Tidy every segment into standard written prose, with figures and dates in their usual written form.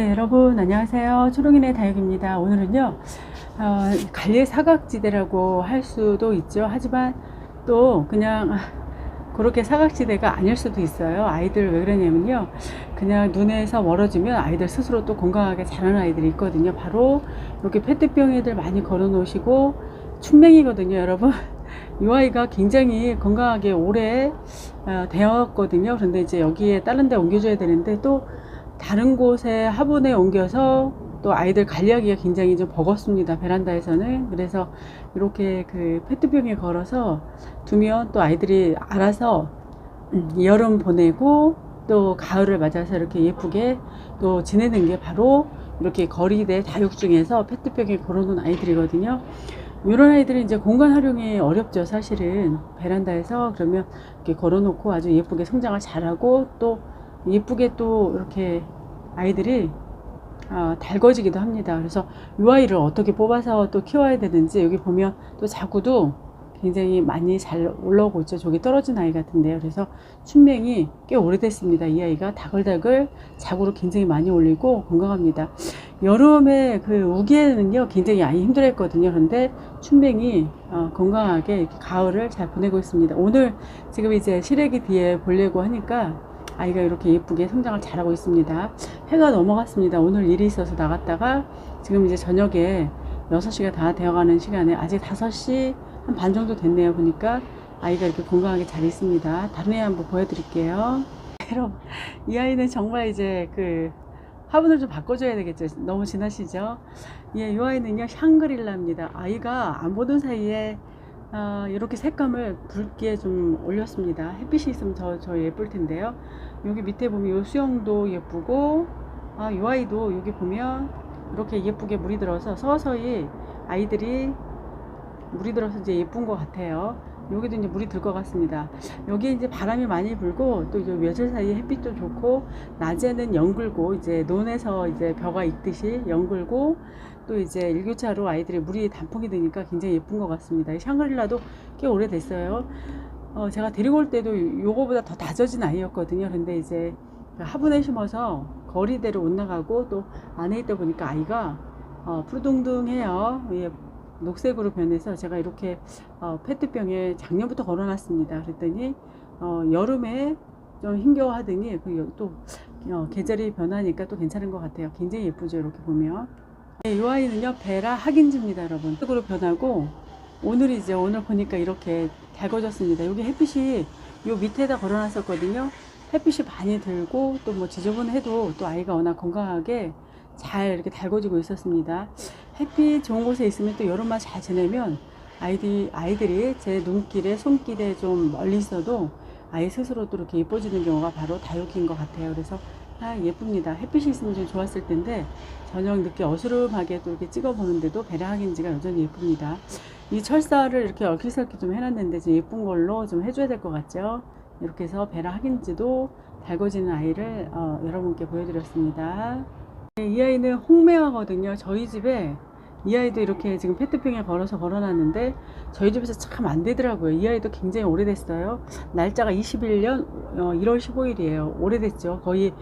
네, 여러분 안녕하세요. 초롱이네 다육입니다. 오늘은요 관리 사각지대라고 할 수도 있죠. 하지만 또 그냥 그렇게 사각지대가 아닐 수도 있어요. 아이들 왜 그러냐면요, 그냥 눈에서 멀어지면 아이들 스스로 또 건강하게 자라는 아이들이 있거든요. 바로 이렇게 페트병에들 많이 걸어 놓으시고 춘맹이거든요, 여러분. 이 아이가 굉장히 건강하게 오래 되었거든요. 그런데 이제 여기에 다른 데 옮겨줘야 되는데 또 다른 곳에 화분에 옮겨서 또 아이들 관리하기가 굉장히 좀 버겁습니다, 베란다에서는. 그래서 이렇게 그 페트병에 걸어서 두면 또 아이들이 알아서 여름 보내고 또 가을을 맞아서 이렇게 예쁘게 또 지내는 게 바로 이렇게 거리대 다육 중에서 페트병에 걸어놓은 아이들이거든요. 이런 아이들은 이제 공간 활용이 어렵죠, 사실은. 베란다에서 그러면 이렇게 걸어놓고 아주 예쁘게 성장을 잘하고 또 예쁘게 또 이렇게 아이들이 달궈지기도 합니다. 그래서 이 아이를 어떻게 뽑아서 또 키워야 되는지, 여기 보면 또 자구도 굉장히 많이 잘 올라오고 있죠. 저기 떨어진 아이 같은데요. 그래서 춘맹이 꽤 오래됐습니다. 이 아이가 다글다글 자구를 굉장히 많이 올리고 건강합니다. 여름에 그 우기에는요 굉장히 아이 힘들었거든요. 그런데 춘맹이 건강하게 이렇게 가을을 잘 보내고 있습니다. 오늘 지금 이제 실외기 뒤에 보려고 하니까 아이가 이렇게 예쁘게 성장을 잘하고 있습니다. 해가 넘어갔습니다. 오늘 일이 있어서 나갔다가 지금 이제 저녁에 6시가 다 되어가는 시간에 아직 5시 한 반 정도 됐네요. 보니까 아이가 이렇게 건강하게 잘 있습니다. 다른 애 한번 보여드릴게요. 여러분, 이 아이는 정말 이제 그 화분을 좀 바꿔줘야 되겠죠. 너무 지나시죠? 예, 이 아이는요 샹그릴라입니다. 아이가 안 보던 사이에 이렇게 색감을 붉게 좀 올렸습니다. 햇빛이 있으면 더 예쁠 텐데요. 여기 밑에 보면 이 수영도 예쁘고, 이 아이도 여기 보면 이렇게 예쁘게 물이 들어서 서서히 아이들이 물이 들어서 이제 예쁜 것 같아요. 여기도 이제 물이 들 것 같습니다. 여기 이제 바람이 많이 불고 또 이제 며칠 사이에 햇빛도 좋고, 낮에는 연글고 이제 논에서 이제 벼가 익듯이 연글고, 또 이제 일교차로 아이들이 물이 단풍이 되니까 굉장히 예쁜 것 같습니다. 샹그릴라도 꽤 오래됐어요. 제가 데리고 올 때도 요거보다 더 다져진 아이였거든요. 근데 이제 화분에 심어서 거리대로 못 나가고 또 안에 있다 보니까 아이가 푸르둥둥해요. 예, 녹색으로 변해서 제가 이렇게 페트병에 작년부터 걸어놨습니다. 그랬더니 여름에 좀 힘겨워하더니 또 계절이 변하니까 또 괜찮은 것 같아요. 굉장히 예쁘죠, 이렇게 보면. 네, 이 아이는요 베라 하긴즈입니다, 여러분. 색으로 변하고 오늘 보니까 이렇게 달궈졌습니다. 여기 햇빛이 요 밑에다 걸어놨었거든요. 햇빛이 많이 들고 또 뭐 지저분해도 또 아이가 워낙 건강하게 잘 이렇게 달궈지고 있었습니다. 햇빛 좋은 곳에 있으면 또 여름만 잘 지내면 아이들이 제 눈길에 손길에 좀 멀리 있어도 아이 스스로 또 이렇게 예뻐지는 경우가 바로 다육인 것 같아요. 그래서 예쁩니다. 햇빛이 있으면 좀 좋았을 텐데 저녁 늦게 어스름하게 또 이렇게 찍어 보는데도 베라 하긴즈가 여전히 예쁩니다. 이 철사를 이렇게 얽히설키 좀 해놨는데 좀 예쁜 걸로 좀 해줘야 될 것 같죠. 이렇게 해서 베라 하긴즈도 달궈지는 아이를 여러분께 보여드렸습니다. 네, 이 아이는 홍매화거든요. 저희 집에 이 아이도 이렇게 지금 페트병에 걸어놨는데 저희 집에서 참 안 되더라고요. 이 아이도 굉장히 오래됐어요. 날짜가 21년 1월 15일이에요. 오래됐죠. 거의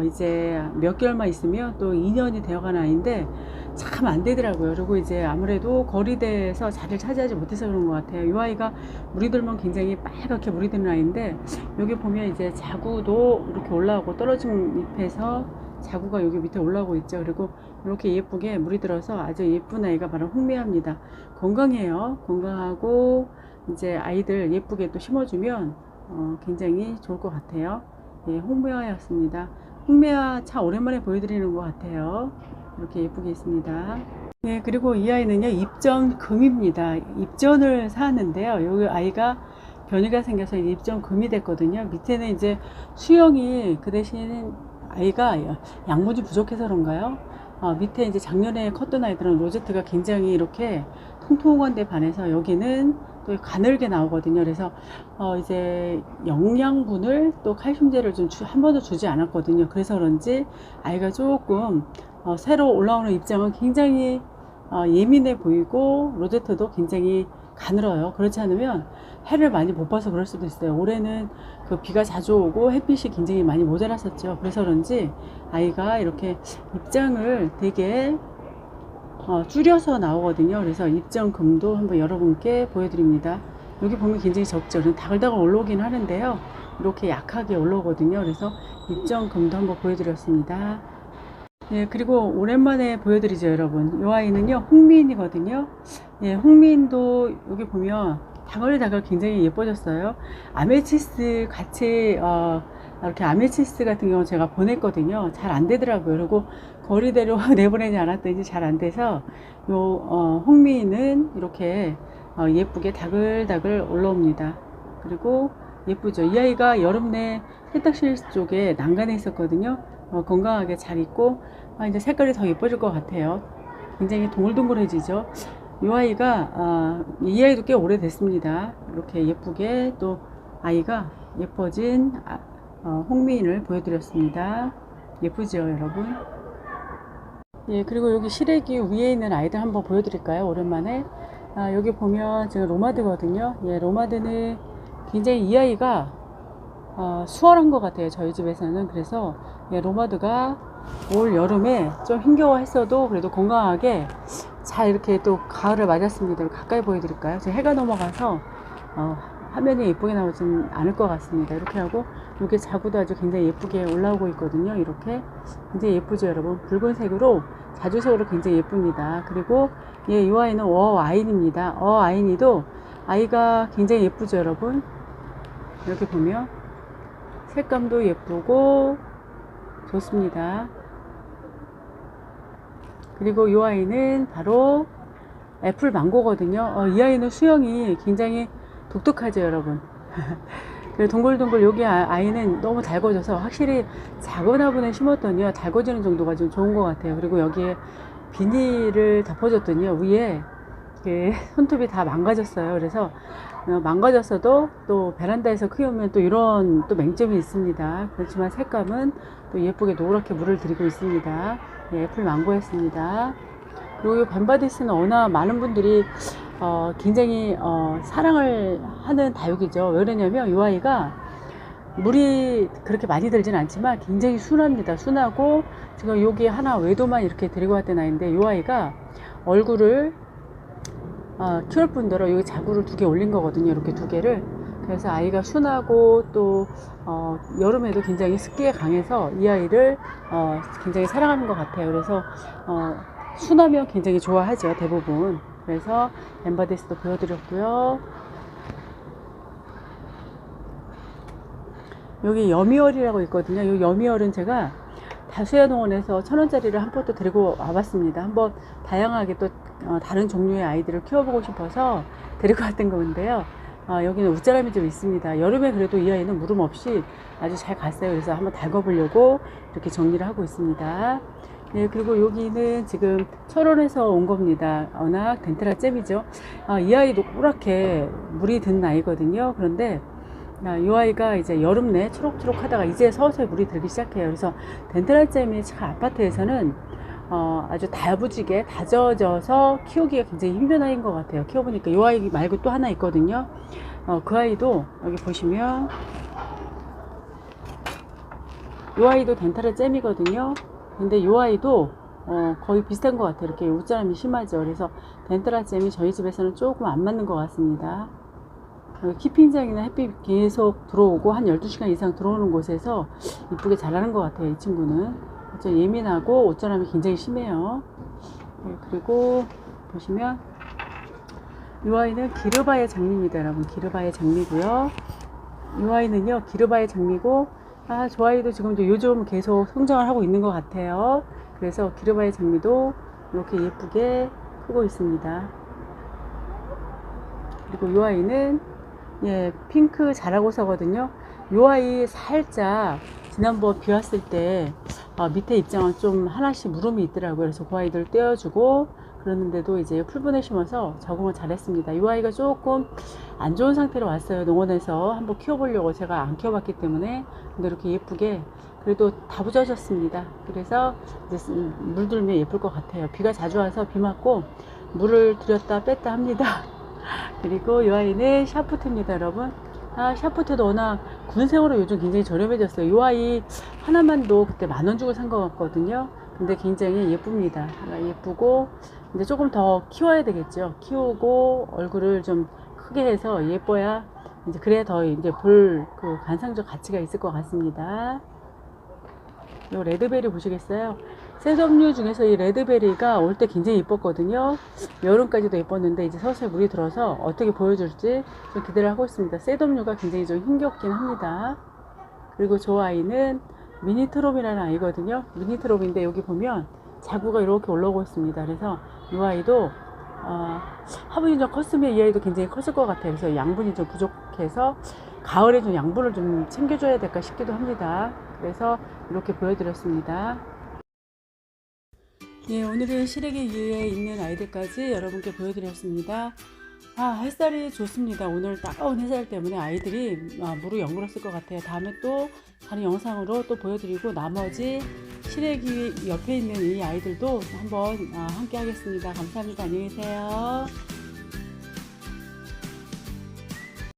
이제 몇 개월만 있으면 또 2년이 되어가는 아이인데 참 안 되더라고요. 그리고 이제 아무래도 거리대에서 자리를 차지하지 못해서 그런 것 같아요. 이 아이가 물이 들면 굉장히 빨갛게 물이 드는 아이인데 여기 보면 이제 자구도 이렇게 올라오고 떨어진 잎에서 자구가 여기 밑에 올라오고 있죠. 그리고 이렇게 예쁘게 물이 들어서 아주 예쁜 아이가 바로 홍매화입니다. 건강해요. 건강하고 이제 아이들 예쁘게 또 심어주면 굉장히 좋을 것 같아요. 예, 홍매화였습니다. 홍매화 참 오랜만에 보여드리는 것 같아요. 이렇게 예쁘게 있습니다. 네, 그리고 이 아이는요 입전금입니다. 입전을 사왔는데요. 여기 아이가 변이가 생겨서 입전금이 됐거든요. 밑에는 이제 수영이 그 대신 아이가 양분이 부족해서 그런가요? 밑에 이제 작년에 컸던 아이들은 로제트가 굉장히 이렇게 통통한 데 반해서 여기는 또 가늘게 나오거든요. 그래서 이제 영양분을 또 칼슘제를 좀 한 번도 주지 않았거든요. 그래서 그런지 아이가 조금 새로 올라오는 입장은 굉장히 예민해 보이고 로제트도 굉장히 가늘어요. 그렇지 않으면 해를 많이 못 봐서 그럴 수도 있어요. 올해는 그 비가 자주 오고 햇빛이 굉장히 많이 모자랐었죠. 그래서 그런지 아이가 이렇게 입장을 되게 줄여서 나오거든요. 그래서 입장금도 한번 여러분께 보여드립니다. 여기 보면 굉장히 적죠. 다글다글 올라오긴 하는데요. 이렇게 약하게 올라오거든요. 그래서 입장금도 한번 보여드렸습니다. 네, 그리고 오랜만에 보여드리죠, 여러분. 이 아이는요, 홍미인이거든요. 예, 홍미인도 여기 보면 다글다글 굉장히 예뻐졌어요. 아메치스 같이, 이렇게 아메치스 같은 경우 제가 보냈거든요. 잘 안 되더라고요. 그리고 거리대로 내보내지 않았더니 잘 안 돼서, 홍미인은 이렇게 예쁘게 다글다글 올라옵니다. 그리고 예쁘죠. 이 아이가 여름 내 세탁실 쪽에 난간에 있었거든요. 건강하게 잘 있고, 이제 색깔이 더 예뻐질 것 같아요. 굉장히 동글동글해지죠. 이 아이가, 이 아이도 꽤 오래됐습니다. 이렇게 예쁘게 또 아이가 예뻐진 홍미인을 보여드렸습니다. 예쁘죠, 여러분? 예, 그리고 여기 시래기 위에 있는 아이들 한번 보여드릴까요? 오랜만에. 여기 보면 지금 로마드거든요. 예, 로마드는 굉장히 이 아이가 수월한 것 같아요. 저희 집에서는. 그래서 예, 로마드가 올 여름에 좀 힘겨워했어도 그래도 건강하게 잘 이렇게 또 가을을 맞았습니다. 가까이 보여드릴까요? 지금 해가 넘어가서 화면이 예쁘게 나오진 않을 것 같습니다. 이렇게 하고 이렇게 자구도 아주 굉장히 예쁘게 올라오고 있거든요. 이렇게 굉장히 예쁘죠, 여러분? 붉은색으로 자주색으로 굉장히 예쁩니다. 그리고 예, 이 아이는 어아인입니다. 어아인이도 아이가 굉장히 예쁘죠, 여러분? 이렇게 보면 색감도 예쁘고 좋습니다. 그리고 이 아이는 바로 애플 망고거든요. 이 아이는 수영이 굉장히 독특하죠, 여러분. 동글동글 여기 아이는 너무 달궈져서 확실히 작은 화분에 심었더니요, 달궈지는 정도가 좀 좋은 것 같아요. 그리고 여기에 비닐을 덮어줬더니요, 위에 손톱이 다 망가졌어요. 그래서 망가졌어도 또 베란다에서 키우면 또 이런 또 맹점이 있습니다. 그렇지만 색감은 또 예쁘게 노랗게 물을 들이고 있습니다. 예, 애플 망고였습니다. 그리고 이 벤바디스는 워낙 많은 분들이 굉장히 사랑을 하는 다육이죠. 왜 그러냐면 이 아이가 물이 그렇게 많이 들진 않지만 굉장히 순합니다. 순하고 지금 여기 하나 외도만 이렇게 데리고 왔던 아이인데 이 아이가 얼굴을 키울 뿐더러 여기 자구를 2개 올린 거거든요. 이렇게 2개를. 그래서 아이가 순하고 또 여름에도 굉장히 습기에 강해서 이 아이를 굉장히 사랑하는 것 같아요. 그래서 순하면 굉장히 좋아하죠, 대부분. 그래서 엠바데스도 보여드렸고요. 여기 여미얼이라고 있거든요. 이 여미얼은 제가 다수야농원에서 1,000원짜리를 한 포트 데리고 와봤습니다. 한번 다양하게 또 다른 종류의 아이들을 키워보고 싶어서 데리고 왔던 건데요. 여기는 웃자람이 좀 있습니다. 여름에 그래도 이 아이는 물음 없이 아주 잘 갔어요. 그래서 한번 달궈보려고 이렇게 정리를 하고 있습니다. 네, 그리고 여기는 지금 철원에서 온 겁니다. 워낙 덴트라 잼이죠. 이 아이도 노랗게 물이 든 아이거든요. 그런데 이 아이가 이제 여름 내 초록초록 하다가 이제 서서히 물이 들기 시작해요. 그래서 덴트랄잼이 참 아파트에서는 아주 다부지게 다져져서 키우기가 굉장히 힘든 아이인 것 같아요. 키워보니까 이 아이 말고 또 하나 있거든요. 그 아이도 여기 보시면 이 아이도 덴트랄잼이거든요. 근데 이 아이도 거의 비슷한 것 같아요. 이렇게 웃자람이 심하죠. 그래서 덴트랄잼이 저희 집에서는 조금 안 맞는 것 같습니다. 키핑장이나 햇빛 계속 들어오고 한 12시간 이상 들어오는 곳에서 이쁘게 자라는 것 같아요. 이 친구는 좀 예민하고 옷자람이 굉장히 심해요. 네, 그리고 보시면 이 아이는 기르바의 장미입니다. 여러분, 기르바의 장미고요. 이 아이는요, 기르바의 장미고 저 아이도 지금도 요즘 계속 성장을 하고 있는 것 같아요. 그래서 기르바의 장미도 이렇게 예쁘게 크고 있습니다. 그리고 이 아이는 예, 핑크 자라고서거든요. 이 아이 살짝 지난번 비 왔을 때 밑에 입장은 좀 하나씩 물음이 있더라고요. 그래서 그 아이들 떼어주고 그러는데도 이제 풀분에 심어서 적응을 잘했습니다. 이 아이가 조금 안 좋은 상태로 왔어요. 농원에서 한번 키워보려고 제가 안 키워봤기 때문에. 근데 이렇게 예쁘게 그래도 다 부져졌습니다. 그래서 이제 물 들면 예쁠 것 같아요. 비가 자주 와서 비 맞고 물을 들였다 뺐다 합니다. 그리고 이 아이는 샤프트입니다, 여러분. 샤프트도 워낙 군생으로 요즘 굉장히 저렴해졌어요. 이 아이 하나만도 그때 10,000원 주고 산 것 같거든요. 근데 굉장히 예쁩니다. 예쁘고, 이제 조금 더 키워야 되겠죠. 키우고, 얼굴을 좀 크게 해서 예뻐야, 이제 그래야 더 이제 볼 그 관상적 가치가 있을 것 같습니다. 요 레드베리 보시겠어요? 셋업류 중에서 이 레드베리가 올 때 굉장히 예뻤거든요. 여름까지도 예뻤는데 이제 서서히 물이 들어서 어떻게 보여줄지 좀 기대를 하고 있습니다. 셋업류가 굉장히 좀 힘겹긴 합니다. 그리고 저 아이는 미니트롭이라는 아이거든요. 미니트롭인데 여기 보면 자구가 이렇게 올라오고 있습니다. 그래서 이 아이도 화분이 좀 컸으면 이 아이도 굉장히 컸을 것 같아요. 그래서 양분이 좀 부족해서 가을에 좀 양분을 좀 챙겨줘야 될까 싶기도 합니다. 그래서 이렇게 보여드렸습니다. 예, 오늘은 시래기 위에 있는 아이들까지 여러분께 보여드렸습니다. 햇살이 좋습니다. 오늘 따가운 햇살 때문에 아이들이 무르영물었을 것 같아요. 다음에 또 다른 영상으로 또 보여드리고 나머지 시래기 옆에 있는 이 아이들도 한번 함께 하겠습니다. 감사합니다. 안녕히 계세요.